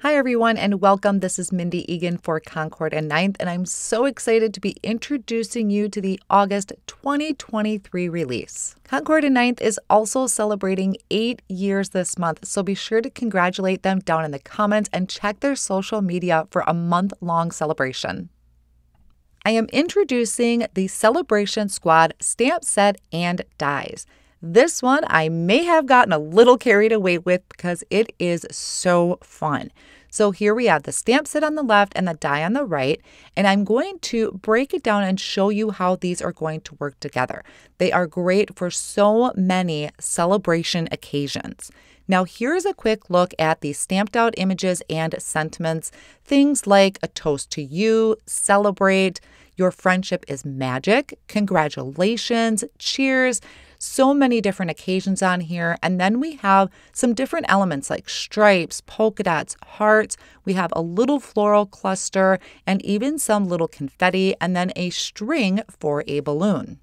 Hi everyone and welcome. This is Mindy Eggen for Concord and Ninth, and I'm so excited to be introducing you to the August 2023 release. Concord and Ninth is also celebrating 8 years this month, so be sure to congratulate them down in the comments and check their social media for a month-long celebration. I am introducing the Celebration Squad stamp set and dies. This one I may have gotten a little carried away with because it is so fun. So here we have the stamp set on the left and the die on the right, and I'm going to break it down and show you how these are going to work together. They are great for so many celebration occasions. Now here's a quick look at the stamped out images and sentiments, things like a toast to you, celebrate, your friendship is magic, congratulations, cheers, so many different occasions on here. And then we have some different elements like stripes, polka dots, hearts. We have a little floral cluster and even some little confetti and then a string for a balloon.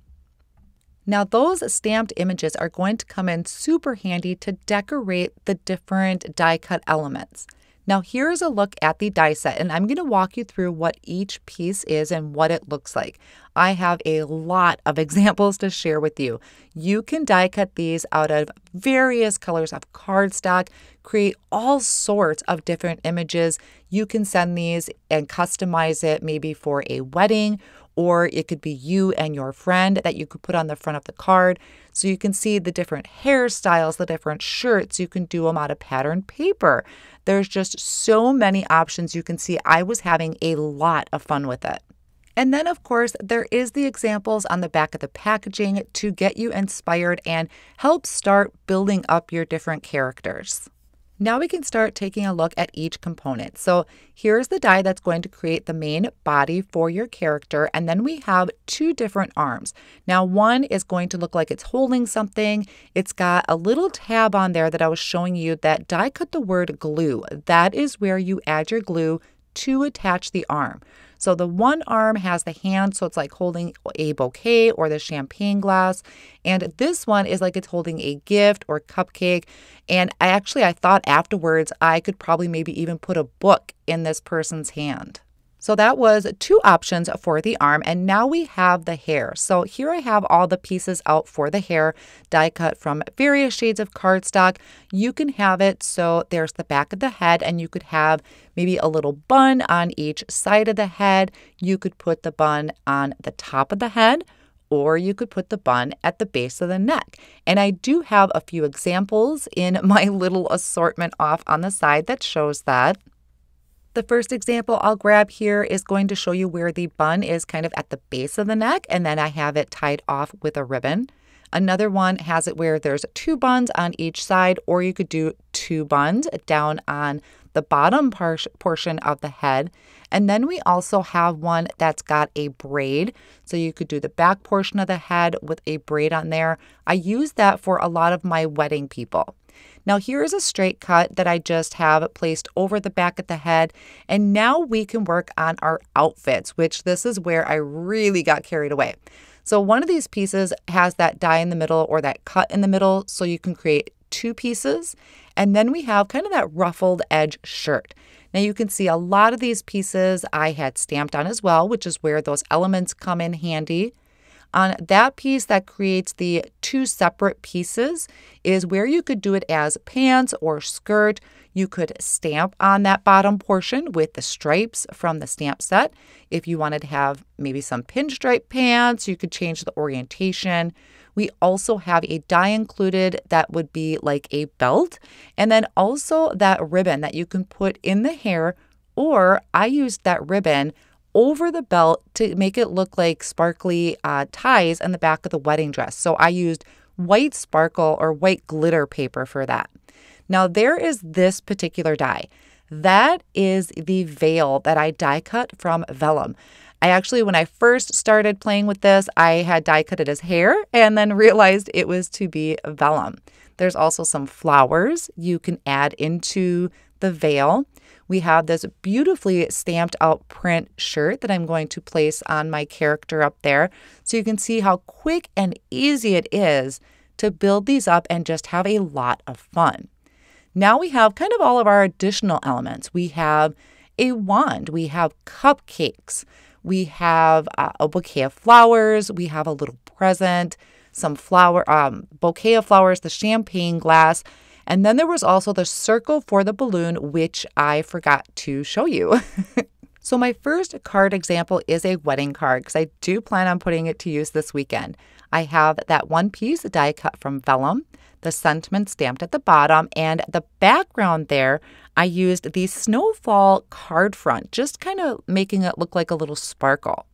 Now those stamped images are going to come in super handy to decorate the different die cut elements. Now here's a look at the die set, and I'm going to walk you through what each piece is and what it looks like. I have a lot of examples to share with you. You can die cut these out of various colors of cardstock, create all sorts of different images. You can send these and customize it maybe for a wedding, or it could be you and your friend that you could put on the front of the card. So you can see the different hairstyles, the different shirts. You can do them out of patterned paper. There's just so many options. You can see I was having a lot of fun with it. And then, of course, there is the examples on the back of the packaging to get you inspired and help start building up your different characters. Now we can start taking a look at each component. So here's the die that's going to create the main body for your character. And then we have two different arms. Now one is going to look like it's holding something. It's got a little tab on there that I was showing you that die cut the word glue. That is where you add your glue to attach the arm. So the one arm has the hand, so it's like holding a bouquet or the champagne glass. And this one is like it's holding a gift or cupcake. And I thought afterwards I could probably maybe even put a book in this person's hand. So that was two options for the arm, and now we have the hair. So here I have all the pieces out for the hair, die cut from various shades of cardstock. You can have it so there's the back of the head, and you could have maybe a little bun on each side of the head. You could put the bun on the top of the head, or you could put the bun at the base of the neck. And I do have a few examples in my little assortment off on the side that shows that. The first example I'll grab here is going to show you where the bun is kind of at the base of the neck, and then I have it tied off with a ribbon. Another one has it where there's two buns on each side, or you could do two buns down on the bottom portion of the head. And then we also have one that's got a braid. So you could do the back portion of the head with a braid on there. I use that for a lot of my wedding people. Now here is a straight cut that I just have placed over the back of the head. And now we can work on our outfits, which this is where I really got carried away. So one of these pieces has that die in the middle or that cut in the middle, so you can create two pieces. And then we have kind of that ruffled edge shirt. Now you can see a lot of these pieces I had stamped on as well, which is where those elements come in handy. On that piece that creates the two separate pieces is where you could do it as pants or skirt. You could stamp on that bottom portion with the stripes from the stamp set. If you wanted to have maybe some pinstripe pants, you could change the orientation. We also have a die included that would be like a belt, and then also that ribbon that you can put in the hair, or I used that ribbon over the belt to make it look like sparkly ties in the back of the wedding dress. So I used white sparkle or white glitter paper for that. Now there is this particular die. That is the veil that I die cut from vellum. When I first started playing with this, I had die cut it as hair and then realized it was to be vellum. There's also some flowers you can add into the veil. We have this beautifully stamped out print shirt that I'm going to place on my character up there, so you can see how quick and easy it is to build these up and just have a lot of fun. Now we have kind of all of our additional elements. We have a wand, we have cupcakes, we have a bouquet of flowers, we have a little present, some bouquet of flowers, the champagne glass, and then there was also the circle for the balloon, which I forgot to show you. So my first card example is a wedding card because I do plan on putting it to use this weekend. I have that one piece die cut from vellum, the sentiment stamped at the bottom, and the background there, I used the snowfall card front, just kind of making it look like a little sparkle.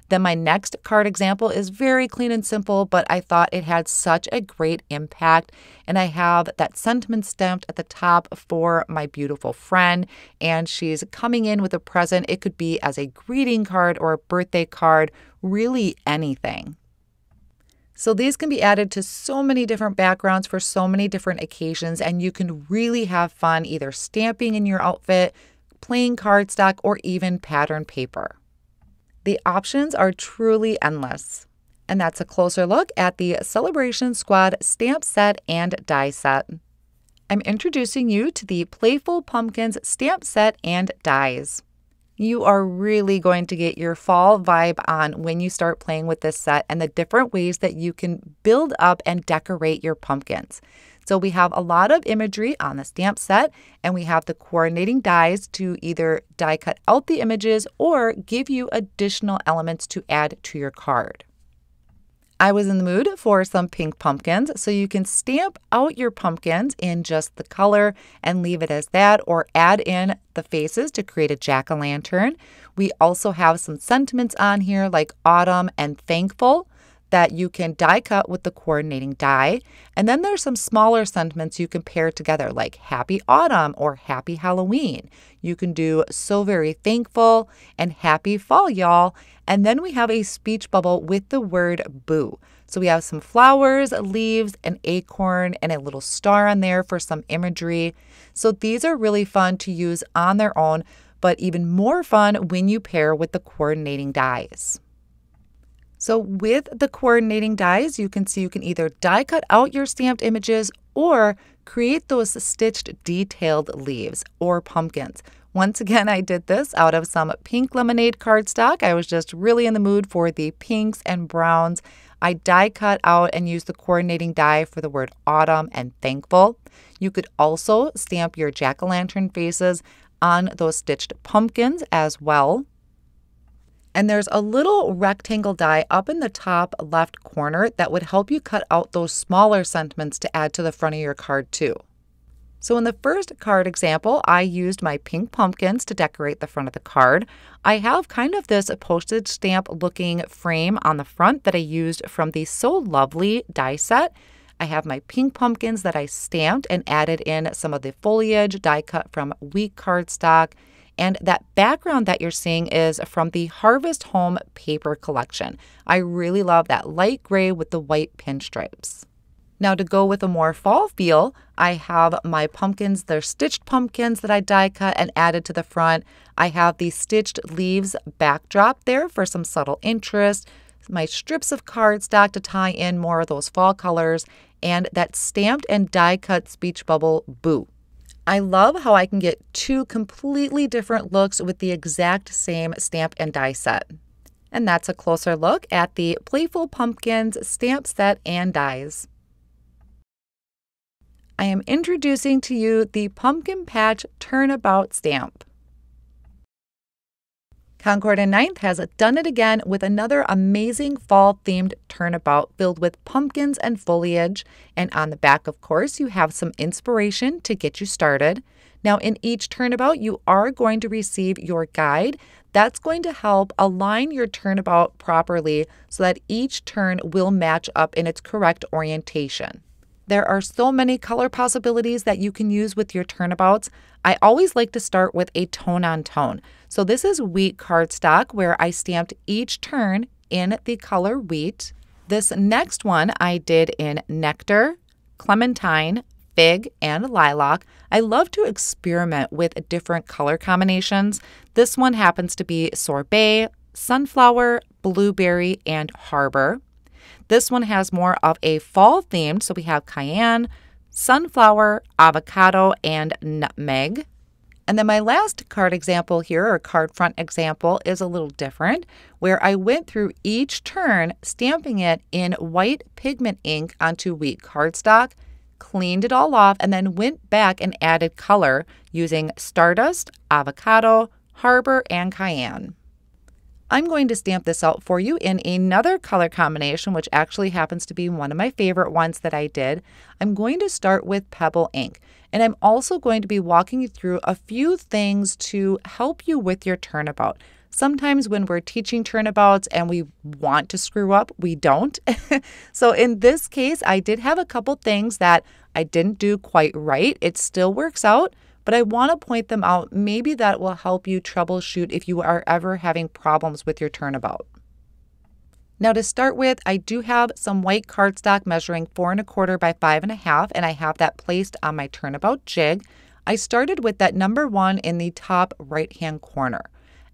Then my next card example is very clean and simple, but I thought it had such a great impact. And I have that sentiment stamped at the top for my beautiful friend, and she's coming in with a present. It could be as a greeting card or a birthday card, really anything. So these can be added to so many different backgrounds for so many different occasions, and you can really have fun either stamping in your outfit, plain cardstock, or even pattern paper. The options are truly endless. And that's a closer look at the Celebration Squad stamp set and die set. I'm introducing you to the Playful Pumpkins stamp set and dies. You are really going to get your fall vibe on when you start playing with this set and the different ways that you can build up and decorate your pumpkins. So we have a lot of imagery on the stamp set, and we have the coordinating dies to either die cut out the images or give you additional elements to add to your card. I was in the mood for some pink pumpkins, so you can stamp out your pumpkins in just the color and leave it as that, or add in the faces to create a jack-o'-lantern. We also have some sentiments on here like autumn and thankful that you can die cut with the coordinating die. And then there's some smaller sentiments you can pair together like happy autumn or happy Halloween. You can do so very thankful and happy fall, y'all. And then we have a speech bubble with the word boo. So we have some flowers, leaves, an acorn, and a little star on there for some imagery. So these are really fun to use on their own, but even more fun when you pair with the coordinating dies. So with the coordinating dies, you can see you can either die cut out your stamped images or create those stitched detailed leaves or pumpkins. Once again, I did this out of some pink lemonade cardstock. I was just really in the mood for the pinks and browns. I die cut out and used the coordinating die for the word autumn and thankful. You could also stamp your jack-o'-lantern faces on those stitched pumpkins as well. And there's a little rectangle die up in the top left corner that would help you cut out those smaller sentiments to add to the front of your card too. So in the first card example, I used my pink pumpkins to decorate the front of the card. I have kind of this postage stamp looking frame on the front that I used from the So Lovely die set. I have my pink pumpkins that I stamped and added in some of the foliage die cut from Week cardstock. And that background that you're seeing is from the Harvest Home paper collection. I really love that light gray with the white pinstripes. Now to go with a more fall feel, I have my pumpkins. They're stitched pumpkins that I die cut and added to the front. I have the stitched leaves backdrop there for some subtle interest, my strips of cardstock to tie in more of those fall colors, and that stamped and die cut speech bubble boo. I love how I can get two completely different looks with the exact same stamp and die set. And that's a closer look at the Playful Pumpkins stamp set and dies. I am introducing to you the Pumpkin Patch Turnabout stamp. Concord and 9th has done it again with another amazing fall-themed turnabout filled with pumpkins and foliage. And on the back, of course, you have some inspiration to get you started. Now, in each turnabout, you are going to receive your guide. That's going to help align your turnabout properly so that each turn will match up in its correct orientation. There are so many color possibilities that you can use with your turnabouts. I always like to start with a tone-on-tone. So this is wheat cardstock where I stamped each turn in the color wheat. This next one I did in nectar, clementine, fig, and lilac. I love to experiment with different color combinations. This one happens to be sorbet, sunflower, blueberry, and harbor. This one has more of a fall theme, so we have cayenne, sunflower, avocado, and nutmeg. And then my last card example here, or card front example, is a little different, where I went through each turn stamping it in white pigment ink onto wheat cardstock, cleaned it all off, and then went back and added color using Stardust, Avocado, Harbor, and Cayenne. I'm going to stamp this out for you in another color combination, which actually happens to be one of my favorite ones that I did. I'm going to start with Pebble ink, and I'm also going to be walking you through a few things to help you with your turnabout. Sometimes when we're teaching turnabouts and we want to screw up, we don't. So in this case, I did have a couple things that I didn't do quite right. It still works out, but I want to point them out. Maybe that will help you troubleshoot if you are ever having problems with your turnabout. Now to start with, I do have some white cardstock measuring 4 1/4 by 5 1/2, and I have that placed on my Turnabout Jig. I started with that number 1 in the top right-hand corner.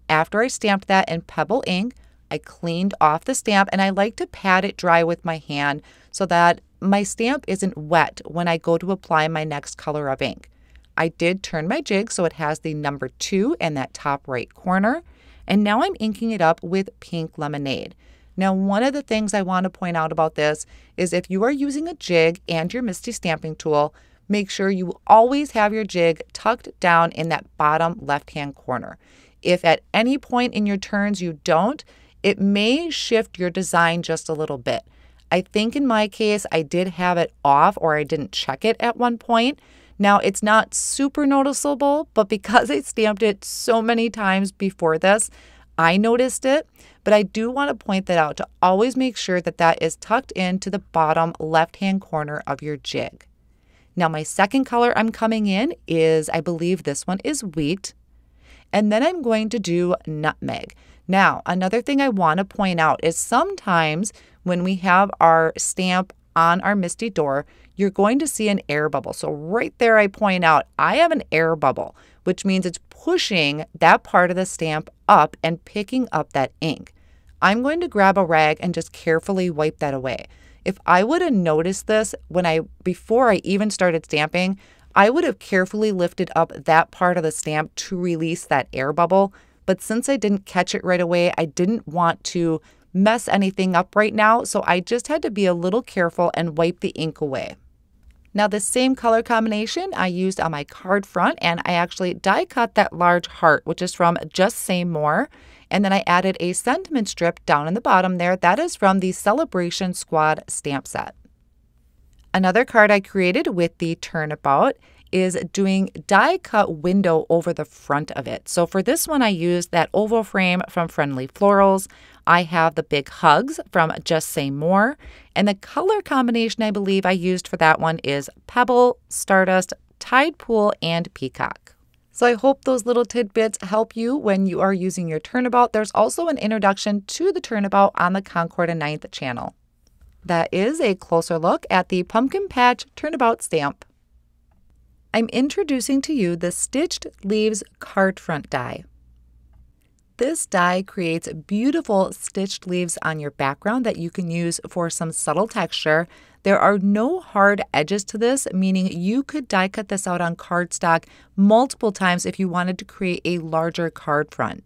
After I stamped that in Pebble ink, I cleaned off the stamp, and I like to pat it dry with my hand so that my stamp isn't wet when I go to apply my next color of ink. I did turn my jig so it has the number 2 in that top right corner, and now I'm inking it up with Pink Lemonade. Now, one of the things I want to point out about this is if you are using a jig and your MISTI stamping tool, make sure you always have your jig tucked down in that bottom left-hand corner. If at any point in your turns you don't, it may shift your design just a little bit. I think in my case, I did have it off, or I didn't check it at one point. Now, it's not super noticeable, but because I stamped it so many times before this, I noticed it. But I do want to point that out, to always make sure that that is tucked into the bottom left-hand corner of your jig. Now, my second color I'm coming in is, I believe this one is wheat. And then I'm going to do nutmeg. Now, another thing I want to point out is sometimes when we have our stamp on our MISTI door, you're going to see an air bubble. So right there I point out, I have an air bubble, which means it's pushing that part of the stamp up and picking up that ink. I'm going to grab a rag and just carefully wipe that away. If I would have noticed this before I even started stamping, I would have carefully lifted up that part of the stamp to release that air bubble. But since I didn't catch it right away, I didn't want to mess anything up right now, so I just had to be a little careful and wipe the ink away. Now, the same color combination I used on my card front, and I actually die cut that large heart, which is from Just Say More. And then I added a sentiment strip down in the bottom there. That is from the Celebration Squad stamp set. Another card I created with the Turnabout is doing die cut window over the front of it. So for this one, I used that oval frame from Friendly Florals. I have the big hugs from Just Say More. And the color combination I believe I used for that one is Pebble, Stardust, Tide Pool, and Peacock. So I hope those little tidbits help you when you are using your Turnabout. There's also an introduction to the Turnabout on the Concord and 9th channel. That is a closer look at the Pumpkin Patch Turnabout stamp. I'm introducing to you the Stitched Leaves card front die. This die creates beautiful stitched leaves on your background that you can use for some subtle texture. There are no hard edges to this, meaning you could die cut this out on cardstock multiple times if you wanted to create a larger card front.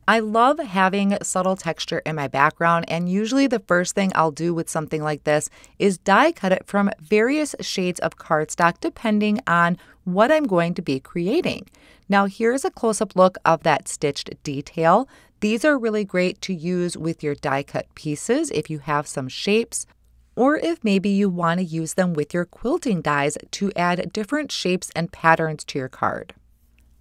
I love having subtle texture in my background, and usually the first thing I'll do with something like this is die cut it from various shades of cardstock depending on what I'm going to be creating. Now here's a close-up look of that stitched detail. These are really great to use with your die cut pieces if you have some shapes, or if maybe you want to use them with your quilting dies to add different shapes and patterns to your card.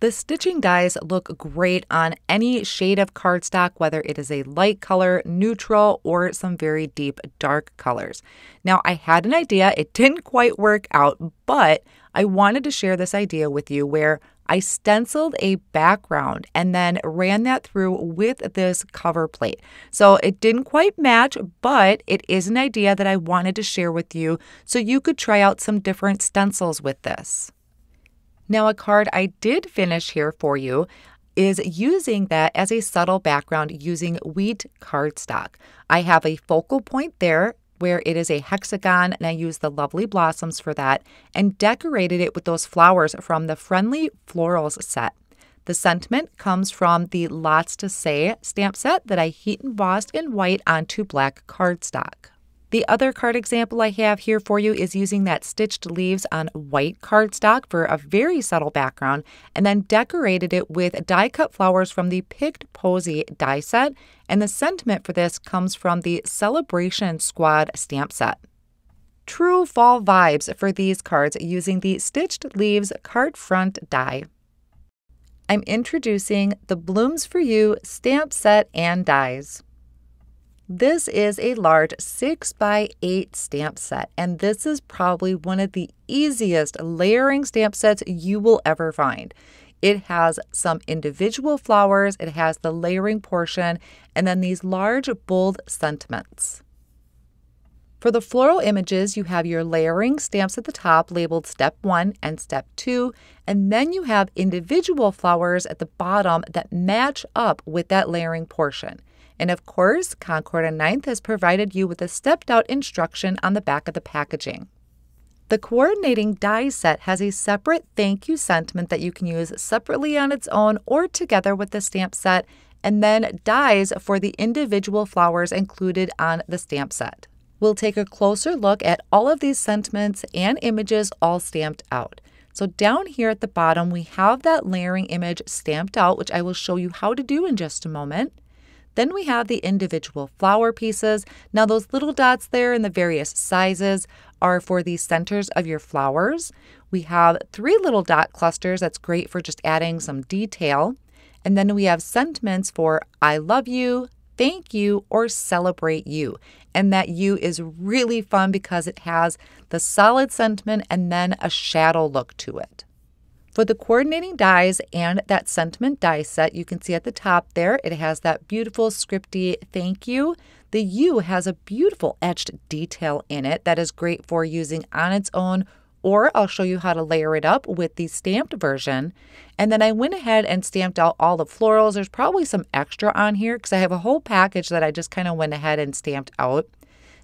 The stitching dies look great on any shade of cardstock, whether it is a light color, neutral, or some very deep dark colors. Now, I had an idea. It didn't quite work out, but I wanted to share this idea with you where I stenciled a background and then ran that through with this cover plate. So it didn't quite match, but it is an idea that I wanted to share with you so you could try out some different stencils with this. Now, a card I did finish here for you is using that as a subtle background using wheat cardstock. I have a focal point there where it is a hexagon, and I used the lovely blossoms for that and decorated it with those flowers from the Friendly Florals set. The sentiment comes from the Lots to Say stamp set that I heat embossed in white onto black cardstock. The other card example I have here for you is using that stitched leaves on white cardstock for a very subtle background, and then decorated it with die-cut flowers from the Picked Posy die set, and the sentiment for this comes from the Celebration Squad stamp set. True fall vibes for these cards using the Stitched Leaves card front die. I'm introducing the Blooms for You stamp set and dies. This is a large 6x8 stamp set, and this is probably one of the easiest layering stamp sets you will ever find. It has some individual flowers, it has the layering portion, and then these large, bold sentiments. For the floral images, you have your layering stamps at the top labeled Step 1 and Step 2, and then you have individual flowers at the bottom that match up with that layering portion. And of course, Concord and 9th has provided you with a stepped-out instruction on the back of the packaging. The coordinating die set has a separate thank you sentiment that you can use separately on its own or together with the stamp set, and then dies for the individual flowers included on the stamp set. We'll take a closer look at all of these sentiments and images all stamped out. So down here at the bottom, we have that layering image stamped out, which I will show you how to do in just a moment. Then we have the individual flower pieces. Now those little dots there in the various sizes are for the centers of your flowers. We have 3 little dot clusters. That's great for just adding some detail. And then we have sentiments for I love you, thank you, or celebrate you. And that you is really fun because it has the solid sentiment and then a shadow look to it. For the coordinating dies and that sentiment die set, you can see at the top there, it has that beautiful scripty thank you. The U has a beautiful etched detail in it that is great for using on its own, or I'll show you how to layer it up with the stamped version. And then I went ahead and stamped out all the florals. There's probably some extra on here because I have a whole package that I just kind of went ahead and stamped out.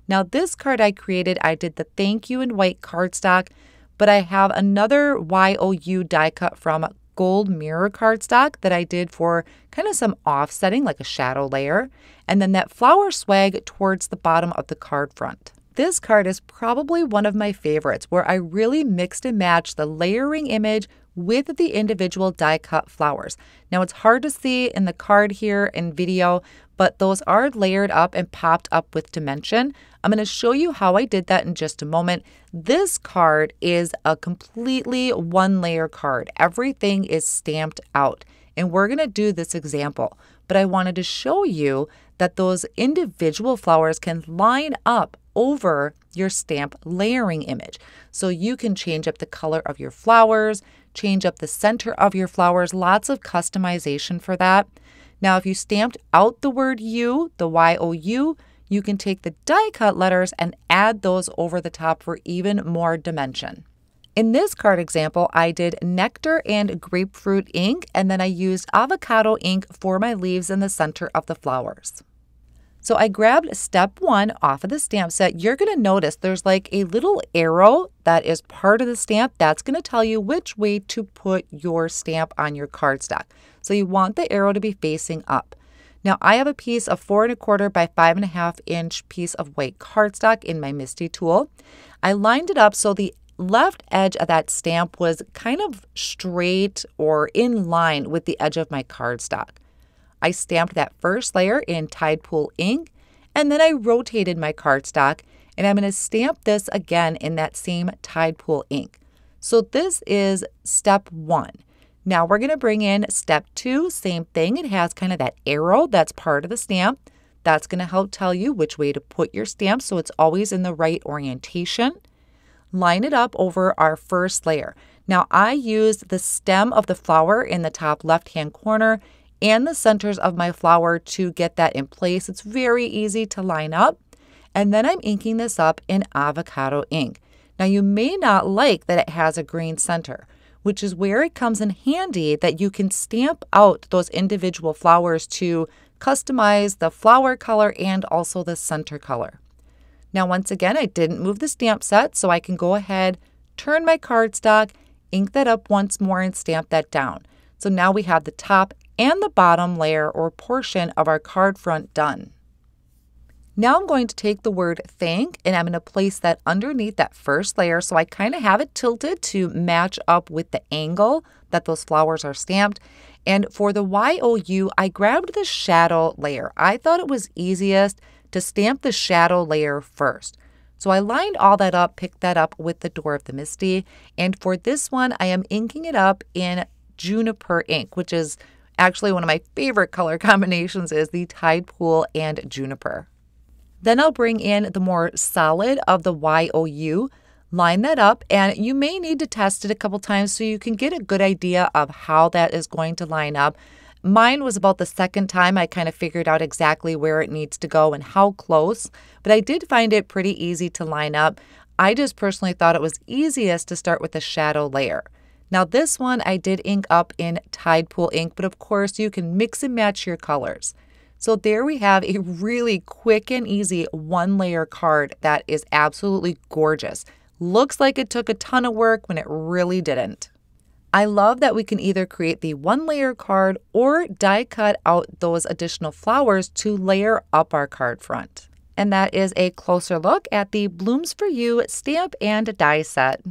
Now this card I created, I did the thank you in white cardstock, but I have another YOU die cut from gold mirror cardstock that I did for kind of some offsetting, like a shadow layer, and then that flower swag towards the bottom of the card front. This card is probably one of my favorites, where I really mixed and matched the layering image with the individual die cut flowers. Now it's hard to see in the card here in video, but those are layered up and popped up with dimension. I'm going to show you how I did that in just a moment. This card is a completely one layer card. Everything is stamped out, and we're going to do this example, but I wanted to show you that those individual flowers can line up over your stamp layering image. So you can change up the color of your flowers, change up the center of your flowers, lots of customization for that. Now, if you stamped out the word you, the YOU, you can take the die cut letters and add those over the top for even more dimension. In this card example, I did nectar and grapefruit ink, and then I used avocado ink for my leaves in the center of the flowers. So I grabbed step 1 off of the stamp set. You're going to notice there's like a little arrow that is part of the stamp. That's going to tell you which way to put your stamp on your cardstock. So you want the arrow to be facing up. Now I have a piece of 4 1/4 by 5 1/2 inch piece of white cardstock in my Misty tool. I lined it up so the left edge of that stamp was kind of straight or in line with the edge of my cardstock. I stamped that first layer in Tide Pool ink, and then I rotated my cardstock, and I'm going to stamp this again in that same Tide Pool ink. So this is step 1. Now we're going to bring in step 2, same thing. It has kind of that arrow that's part of the stamp. That's going to help tell you which way to put your stamp so it's always in the right orientation. Line it up over our first layer. Now I used the stem of the flower in the top left-hand corner and the centers of my flower to get that in place. It's very easy to line up. And then I'm inking this up in avocado ink. Now you may not like that it has a green center, which is where it comes in handy that you can stamp out those individual flowers to customize the flower color and also the center color. Now, once again, I didn't move the stamp set, so I can go ahead, turn my cardstock, ink that up once more, and stamp that down. So now we have the top and the bottom layer or portion of our card front done. Now I'm going to take the word thank and I'm going to place that underneath that first layer, so I kind of have it tilted to match up with the angle that those flowers are stamped. And for the YOU, I grabbed the shadow layer. I thought it was easiest to stamp the shadow layer first. So I lined all that up, picked that up with the Door of the Misty. And for this one, I am inking it up in Juniper ink, which is actually one of my favorite color combinations, is the Tide Pool and Juniper. Then I'll bring in the more solid of the YOU, line that up, and you may need to test it a couple times so you can get a good idea of how that is going to line up. Mine was about the second time I kind of figured out exactly where it needs to go and how close, but I did find it pretty easy to line up. I just personally thought it was easiest to start with the shadow layer. Now this one I did ink up in Tide Pool ink, but of course you can mix and match your colors. So there we have a really quick and easy one layer card that is absolutely gorgeous. Looks like it took a ton of work when it really didn't. I love that we can either create the one layer card or die cut out those additional flowers to layer up our card front. And that is a closer look at the Blooms for You stamp and die set.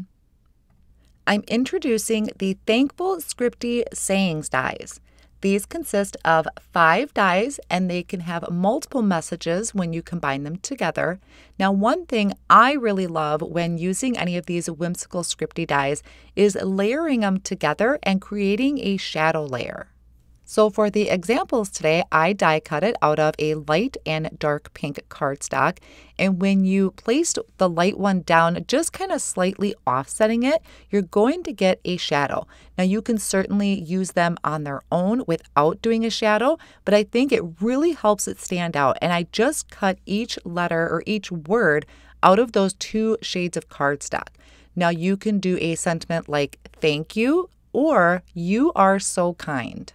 I'm introducing the Thankful Scripty Sayings dies. These consist of 5 dies and they can have multiple messages when you combine them together. Now, one thing I really love when using any of these whimsical Scripty dies is layering them together and creating a shadow layer. So for the examples today, I die cut it out of a light and dark pink cardstock. And when you place the light one down, just kind of slightly offsetting it, you're going to get a shadow. Now you can certainly use them on their own without doing a shadow, but I think it really helps it stand out. And I just cut each letter or each word out of those 2 shades of cardstock. Now you can do a sentiment like thank you or you are so kind.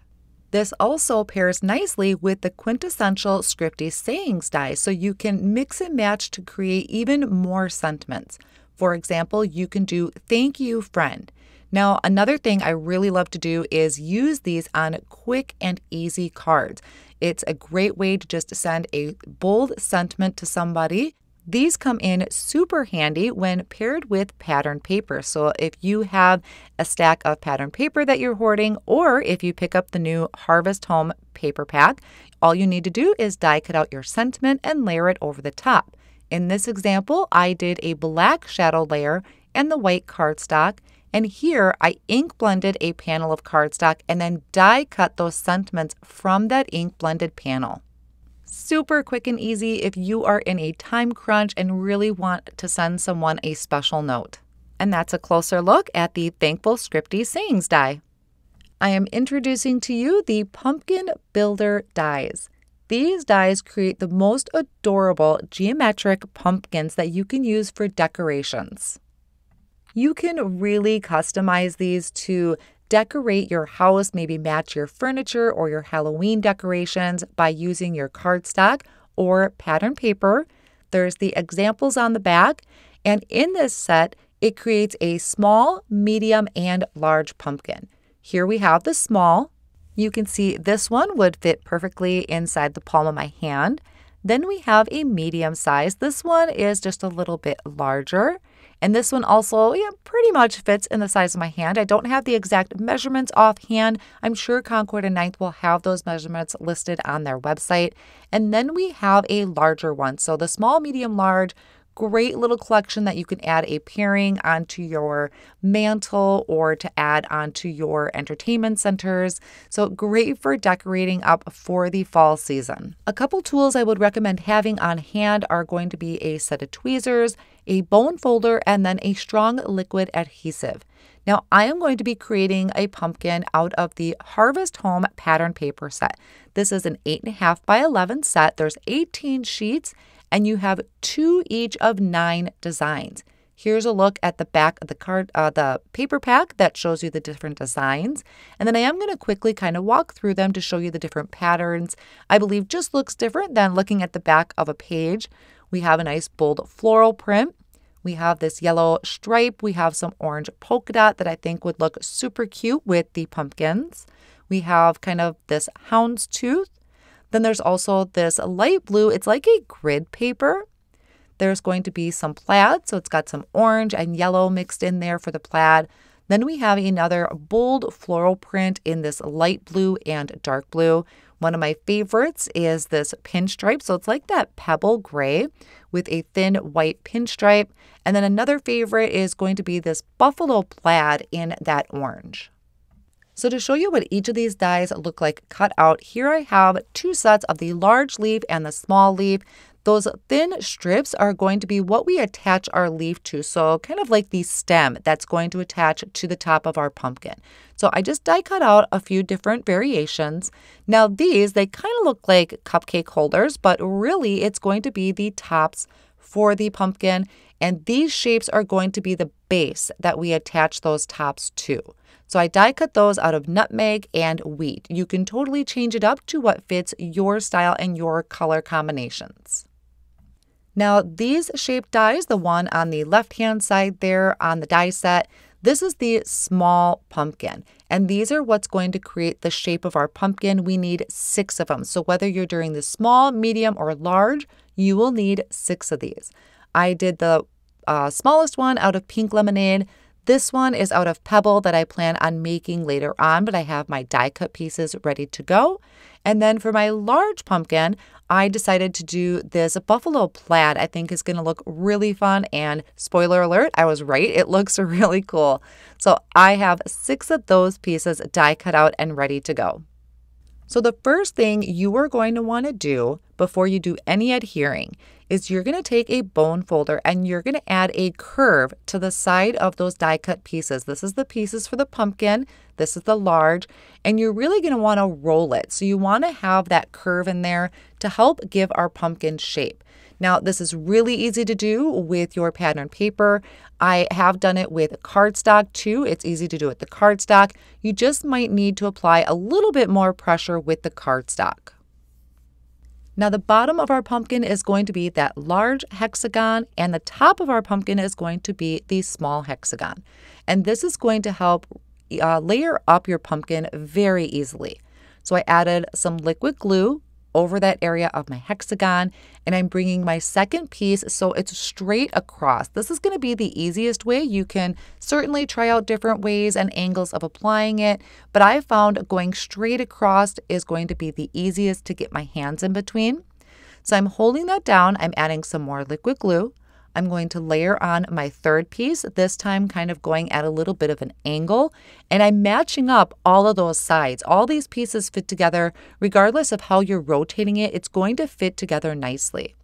This also pairs nicely with the quintessential Scripty Sayings die, so you can mix and match to create even more sentiments. For example, you can do thank you, friend. Now, another thing I really love to do is use these on quick and easy cards. It's a great way to just send a bold sentiment to somebody. These come in super handy when paired with pattern paper. So if you have a stack of pattern paper that you're hoarding, or if you pick up the new Harvest Home paper pack, all you need to do is die cut out your sentiment and layer it over the top. In this example, I did a black shadow layer and the white cardstock. And here I ink blended a panel of cardstock and then die cut those sentiments from that ink blended panel. Super quick and easy if you are in a time crunch and really want to send someone a special note. And that's a closer look at the Thankful Scripty Sayings die. I am introducing to you the Pumpkin Builder dies. These dies create the most adorable geometric pumpkins that you can use for decorations. You can really customize these to decorate your house, maybe match your furniture or your Halloween decorations by using your cardstock or pattern paper. There's the examples on the back, and in this set, it creates a small, medium, and large pumpkin. Here we have the small. You can see this one would fit perfectly inside the palm of my hand. Then we have a medium size. This one is just a little bit larger. And this one also pretty much fits in the size of my hand. I don't have the exact measurements offhand. I'm sure Concord and 9th will have those measurements listed on their website. And then we have a larger one. So the small, medium, large, great little collection that you can add a pairing onto your mantle or to add onto your entertainment centers. So great for decorating up for the fall season. A couple tools I would recommend having on hand are going to be a set of tweezers, a bone folder, and then a strong liquid adhesive. Now I am going to be creating a pumpkin out of the Harvest Home pattern paper set. This is an 8.5 by 11 set. There's 18 sheets and you have 2 each of 9 designs. Here's a look at the back of the paper pack that shows you the different designs. And then I am going to quickly kind of walk through them to show you the different patterns. I believe just looks different than looking at the back of a page. We have a nice bold floral print. We have this yellow stripe. We have some orange polka dot that I think would look super cute with the pumpkins. We have kind of this houndstooth. Then there's also this light blue. It's like a grid paper. There's going to be some plaid, so it's got some orange and yellow mixed in there for the plaid. Then we have another bold floral print in this light blue and dark blue. One of my favorites is this pinstripe, so it's like that pebble gray with a thin white pinstripe. And then another favorite is going to be this buffalo plaid in that orange. So to show you what each of these dies look like cut out, here I have 2 sets of the large leaf and the small leaf. Those thin strips are going to be what we attach our leaf to, so kind of like the stem that's going to attach to the top of our pumpkin. So I just die cut out a few different variations. Now these, they kind of look like cupcake holders, but really it's going to be the tops for the pumpkin, and these shapes are going to be the base that we attach those tops to. So I die cut those out of nutmeg and wheat. You can totally change it up to what fits your style and your color combinations. Now these shaped dies, the one on the left-hand side there on the die set, this is the small pumpkin. And these are what's going to create the shape of our pumpkin. We need 6 of them. So whether you're doing the small, medium, or large, you will need 6 of these. I did the smallest one out of pink lemonade. This one is out of pebble that I plan on making later on, but I have my die cut pieces ready to go. And then for my large pumpkin, I decided to do this buffalo plaid. I think is going to look really fun, and spoiler alert, I was right. It looks really cool. So I have 6 of those pieces die cut out and ready to go. So the first thing you are going to want to do before you do any adhering is you're going to take a bone folder and you're going to add a curve to the side of those die cut pieces. This is the pieces for the pumpkin. This is the large, and you're really going to want to roll it. So you want to have that curve in there to help give our pumpkin shape. Now, this is really easy to do with your pattern paper. I have done it with cardstock too. It's easy to do with the cardstock. You just might need to apply a little bit more pressure with the cardstock. Now, the bottom of our pumpkin is going to be that large hexagon, and the top of our pumpkin is going to be the small hexagon. And this is going to help layer up your pumpkin very easily. So I added some liquid glue over that area of my hexagon, and I'm bringing my second piece so it's straight across. This is going to be the easiest way. You can certainly try out different ways and angles of applying it, but I found going straight across is going to be the easiest to get my hands in between. So I'm holding that down. I'm adding some more liquid glue. I'm going to layer on my third piece, this time kind of going at a little bit of an angle, and I'm matching up all of those sides. All these pieces fit together, regardless of how you're rotating it, it's going to fit together nicely.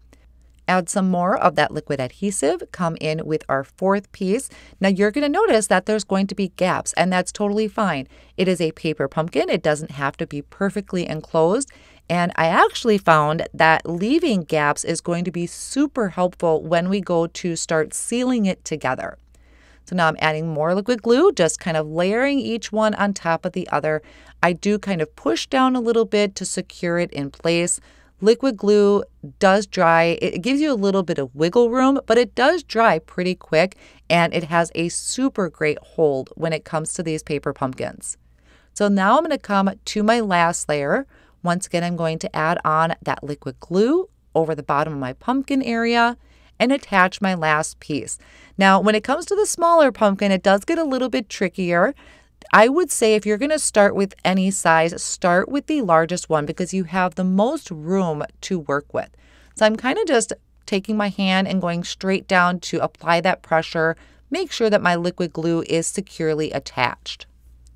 Add some more of that liquid adhesive, come in with our fourth piece. Now you're going to notice that there's going to be gaps, and that's totally fine. It is a paper pumpkin. It doesn't have to be perfectly enclosed. And I actually found that leaving gaps is going to be super helpful when we go to start sealing it together. So now I'm adding more liquid glue, just kind of layering each one on top of the other. I do kind of push down a little bit to secure it in place. Liquid glue does dry. It gives you a little bit of wiggle room, but it does dry pretty quick, and it has a super great hold when it comes to these paper pumpkins. So now I'm going to come to my last layer. Once again, I'm going to add on that liquid glue over the bottom of my pumpkin area and attach my last piece. Now, when it comes to the smaller pumpkin, it does get a little bit trickier. I would say if you're going to start with any size, start with the largest one because you have the most room to work with. So I'm kind of just taking my hand and going straight down to apply that pressure, make sure that my liquid glue is securely attached.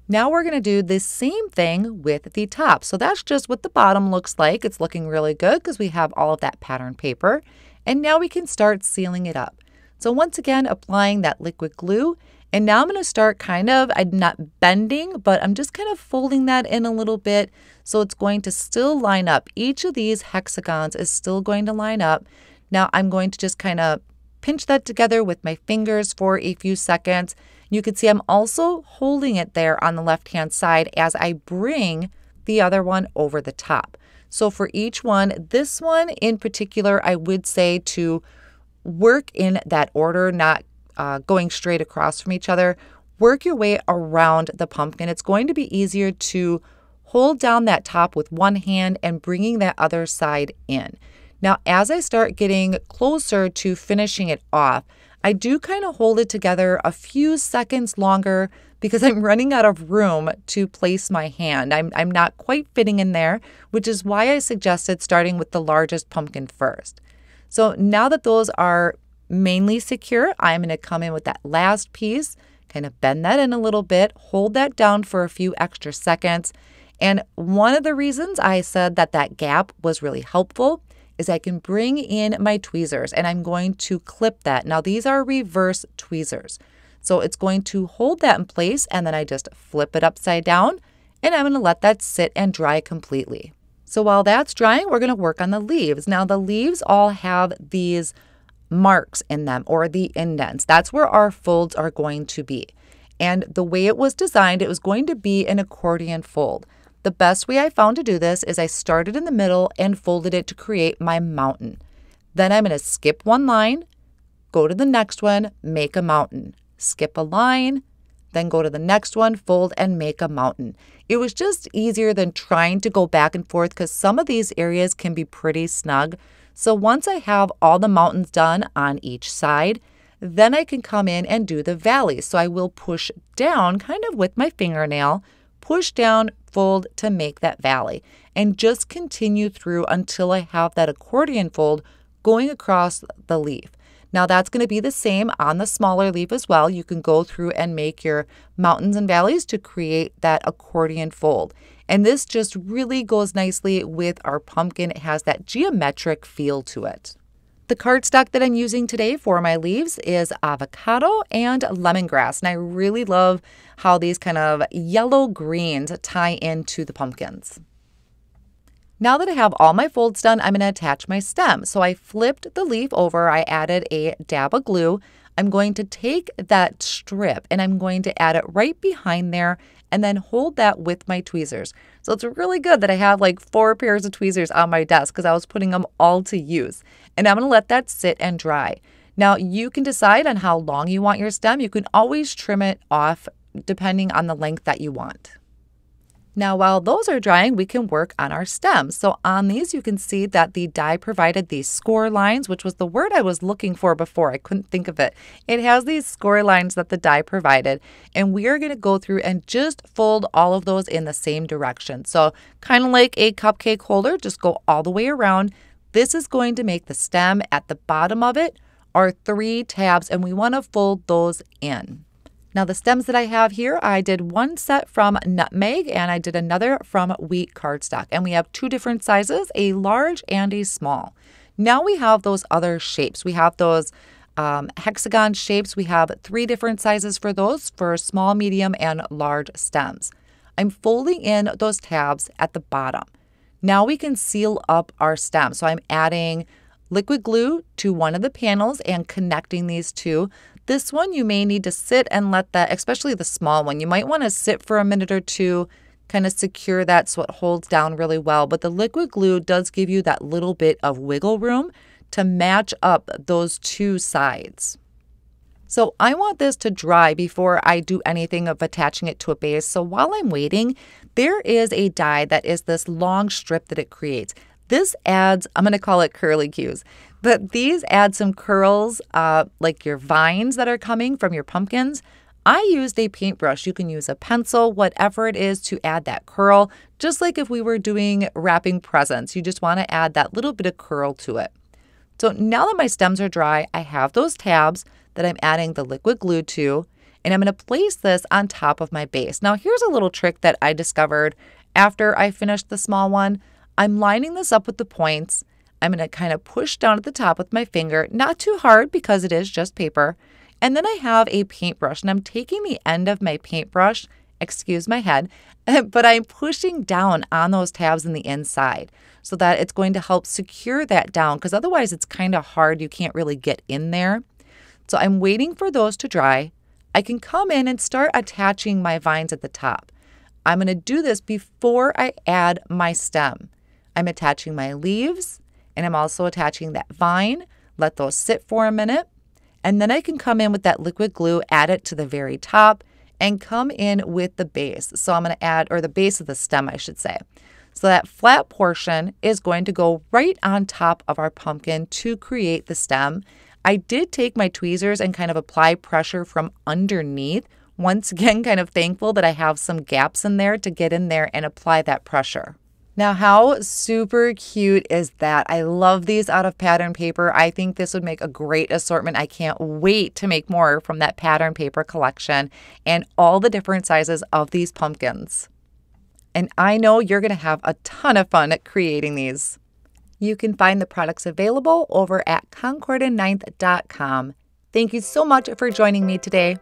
Now we're going to do the same thing with the top. So that's just what the bottom looks like. It's looking really good because we have all of that pattern paper. And now we can start sealing it up. So once again, applying that liquid glue. And now I'm going to start I'm not bending, but I'm just kind of folding that in a little bit. So it's going to still line up. Each of these hexagons is still going to line up. Now I'm going to just kind of pinch that together with my fingers for a few seconds. You can see I'm also holding it there on the left-hand side as I bring the other one over the top. So for each one, this one in particular, I would say to work in that order, not going straight across from each other. Work your way around the pumpkin. It's going to be easier to hold down that top with one hand and bringing that other side in. Now, as I start getting closer to finishing it off, I do kind of hold it together a few seconds longer because I'm running out of room to place my hand. I'm not quite fitting in there, which is why I suggested starting with the largest pumpkin first. So now that those are mainly secure, I'm going to come in with that last piece, kind of bend that in a little bit, hold that down for a few extra seconds. And one of the reasons I said that gap was really helpful is I can bring in my tweezers and I'm going to clip that. Now these are reverse tweezers. So it's going to hold that in place and then I just flip it upside down and I'm going to let that sit and dry completely. So while that's drying, we're going to work on the leaves. Now the leaves all have these marks in them or the indents. That's where our folds are going to be. And the way it was designed, it was going to be an accordion fold. The best way I found to do this is I started in the middle and folded it to create my mountain. Then I'm going to skip one line, go to the next one, make a mountain. Skip a line, then go to the next one, fold and make a mountain. It was just easier than trying to go back and forth because some of these areas can be pretty snug. So once I have all the mountains done on each side, then I can come in and do the valley. So I will push down kind of with my fingernail, push down, fold to make that valley, and just continue through until I have that accordion fold going across the leaf. Now that's going to be the same on the smaller leaf as well. You can go through and make your mountains and valleys to create that accordion fold. And this just really goes nicely with our pumpkin. It has that geometric feel to it. The cardstock that I'm using today for my leaves is avocado and lemongrass. And I really love how these kind of yellow greens tie into the pumpkins. Now that I have all my folds done, I'm going to attach my stem. So I flipped the leaf over. I added a dab of glue. I'm going to take that strip and I'm going to add it right behind there and then hold that with my tweezers. So it's really good that I have like 4 pairs of tweezers on my desk because I was putting them all to use. And I'm going to let that sit and dry. Now you can decide on how long you want your stem. You can always trim it off depending on the length that you want. Now, while those are drying, we can work on our stems. So on these, you can see that the die provided these score lines, which was the word I was looking for before. I couldn't think of it. It has these score lines that the die provided, and we are going to go through and just fold all of those in the same direction. So kind of like a cupcake holder, just go all the way around. This is going to make the stem. At the bottom of it are 3 tabs, and we want to fold those in. Now the stems that I have here, I did one set from nutmeg and I did another from wheat cardstock. And we have 2 different sizes, a large and a small. Now we have those other shapes. We have those hexagon shapes. We have 3 different sizes for those, for small, medium, and large stems. I'm folding in those tabs at the bottom. Now we can seal up our stem. So I'm adding liquid glue to one of the panels and connecting these 2. This one you may need to sit and let that, especially the small one, you might want to sit for a minute or 2, kind of secure that so it holds down really well. But the liquid glue does give you that little bit of wiggle room to match up those 2 sides. So I want this to dry before I do anything of attaching it to a base. So while I'm waiting, there is a die that is this long strip that it creates. This adds, I'm going to call it curly cues, but these add some curls like your vines that are coming from your pumpkins. I used a paintbrush. You can use a pencil, whatever it is, to add that curl, just like if we were doing wrapping presents. You just want to add that little bit of curl to it. So now that my stems are dry, I have those tabs that I'm adding the liquid glue to, and I'm going to place this on top of my base. Now here's a little trick that I discovered after I finished the small one. I'm lining this up with the points. I'm going to kind of push down at the top with my finger, not too hard because it is just paper. And then I have a paintbrush and I'm taking the end of my paintbrush, excuse my head, but I'm pushing down on those tabs in the inside so that it's going to help secure that down because otherwise it's kind of hard. You can't really get in there. So I'm waiting for those to dry. I can come in and start attaching my vines at the top. I'm going to do this before I add my stem. I'm attaching my leaves, and I'm also attaching that vine. Let those sit for a minute. And then I can come in with that liquid glue, add it to the very top, and come in with the base. So I'm going to add, or the base of the stem, I should say. So that flat portion is going to go right on top of our pumpkin to create the stem. I did take my tweezers and kind of apply pressure from underneath. Once again, kind of thankful that I have some gaps in there to get in there and apply that pressure. Now, how super cute is that? I love these out of pattern paper. I think this would make a great assortment. I can't wait to make more from that pattern paper collection and all the different sizes of these pumpkins. And I know you're going to have a ton of fun creating these. You can find the products available over at concordand9th.com. Thank you so much for joining me today.